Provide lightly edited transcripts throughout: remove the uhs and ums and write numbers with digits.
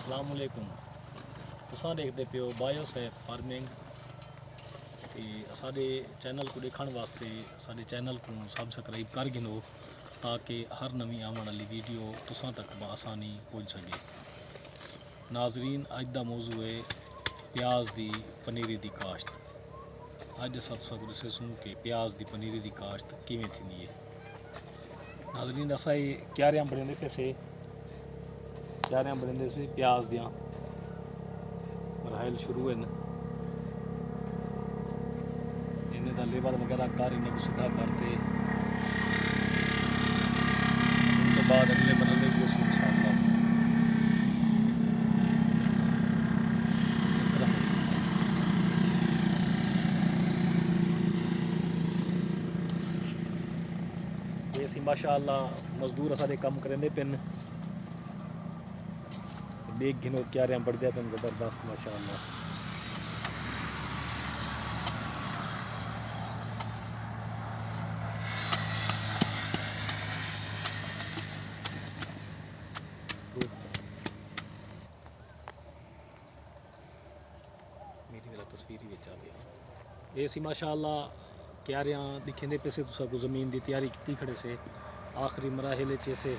अस्सलाम वालेकुम। तुसां देखते पे हो बायोसेफ फार्मिंग ते साडे चैनल को देखने वास्ते साडे चैनल को सब्सक्राइब कर गिनो ताकि हर नवी आने वाली वीडियो तुसां तक बआसानी पहुँच सके। नाजरीन, अज दा मौजू है प्याज दी पनीरी दी काश्त। अज अस दसूं कि प्याज दी पनीरी दी काश्त किवें थींदी है। नाजरीन, असा क्यारियां बनेंदे पैसे क्यारियां बनेंदे से प्याज दियां मराहल शुरू हैं। इन्हें दा लेवल वगैरह कर इन्हें को सीधा करते तो बाद अगले मरहले की उस इंशाअल्लाह ये माशाअल्लाह मजदूर सारे कम करेंदे पिन देख गिनो क्यारियां बढ़दे पिन ज़बरदस्त माशाअल्लाह। मेरी वाला तस्वीर ही आ गया ये सी माशाअल्लाह क्यारियां दिखेंदे पैसे तुसा को ज़मीन की तैयारी की खड़े से आखिरी मराहल से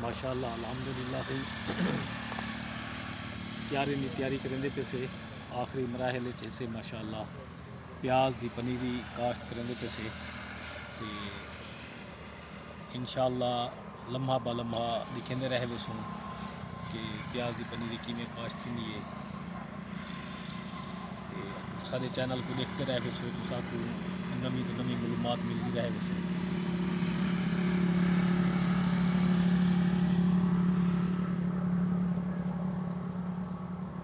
माशाअल्लाह अल्हम्दुलिल्लाह से क्यारे की तैयारी करेंदे पैसे आखिरी मराहल से माशाअल्लाह प्याज की पनीरी काश्त करेंदे पैसे ते इंशाअल्लाह लम्हा ब लम्हा दिखेंदे रहे वसूं कि प्याज की पनीरी किमें काश्त थी है। सारे चैनल को देखते रहे वैसे तुसा को नवी तो नवी मालूमात मिलती रहे वैसे।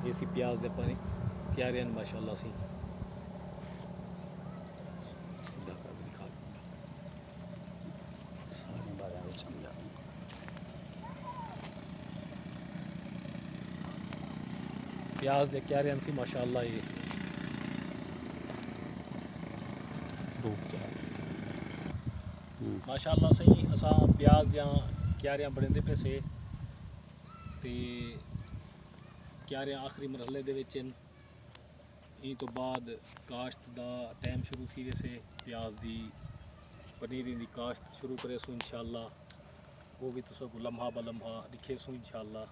ये सी प्याज दे पानी क्यारियां माशाअल्लाह सी सीधा कर दिखा सारी बात है समझा। प्याज दे क्यारियां सी माशाअल्लाह ये माशाअल्लाह सही असा प्याज दियां क्यारियां बनेंदे पैसे ते क्यारियां आखिरी मरहले दे विच इन तो बाद काश्त दा टाइम शुरू थी वैसे प्याज दी पनीरी दी काश्त शुरू करे सो इंशाअल्लाह वो भी तुसा को लम्हा ब लम्हा दिखे सो इंशाअल्लाह।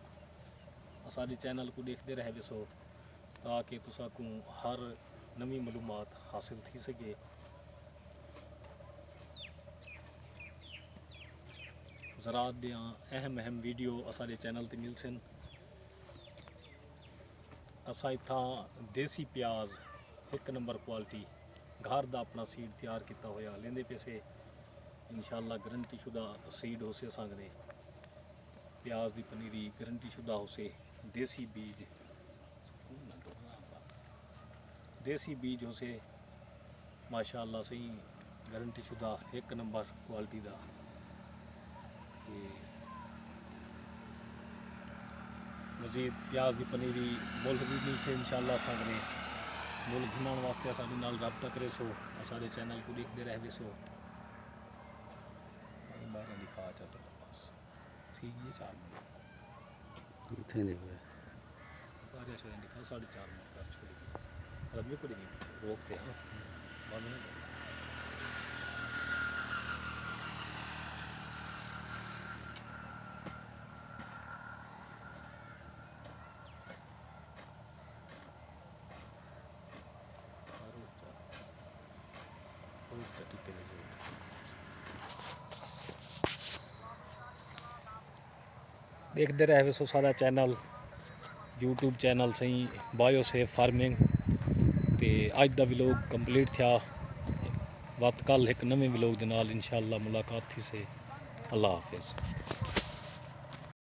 साडे चैनल को देखते रहे वैसो ताकि तुसा को हर नवी मालूमात हासिल थी सके। ज़राअत दियां अहम वीडियो असाडे चैनल ते मिल सन। असा इत्थां देसी प्याज एक नंबर क्वालिटी घर दा अपना सीड तैयार किया होया लेंदे पैसे इंशाअल्लाह गारंटी शुदा सीड हो से असां कने प्याज की पनीरी गारंटी शुदा हो से देसी बीज हो से माशाअल्लाह सही गारंटी शुदा एक नंबर क्वालिटी का। मज़ीद प्याज की पनीरी मुल्क भी मिल से इंशाअल्लाह असां कने मुल्क घुमाने वास्ते साडे नाल रब्ता करे सो साडे चैनल को देखते रहे सो। बारह दिखा चाहता बस ठीक है 4 मिनट इतने देखो बारह छोड़े दिखा 4.5 मिनट कर छोड़ी रबी को नहीं रोकते हैं बंद नहीं करते। देखते रहे वैसो सारा चैनल यूट्यूब चैनल सही बायोसेफ फार्मिंग ते अज दा व्लॉग कंप्लीट था। वक्त कल एक नवे व्लॉग दे नाल इंशाअल्लाह मुलाकात थी से। अल्लाह हाफिज़।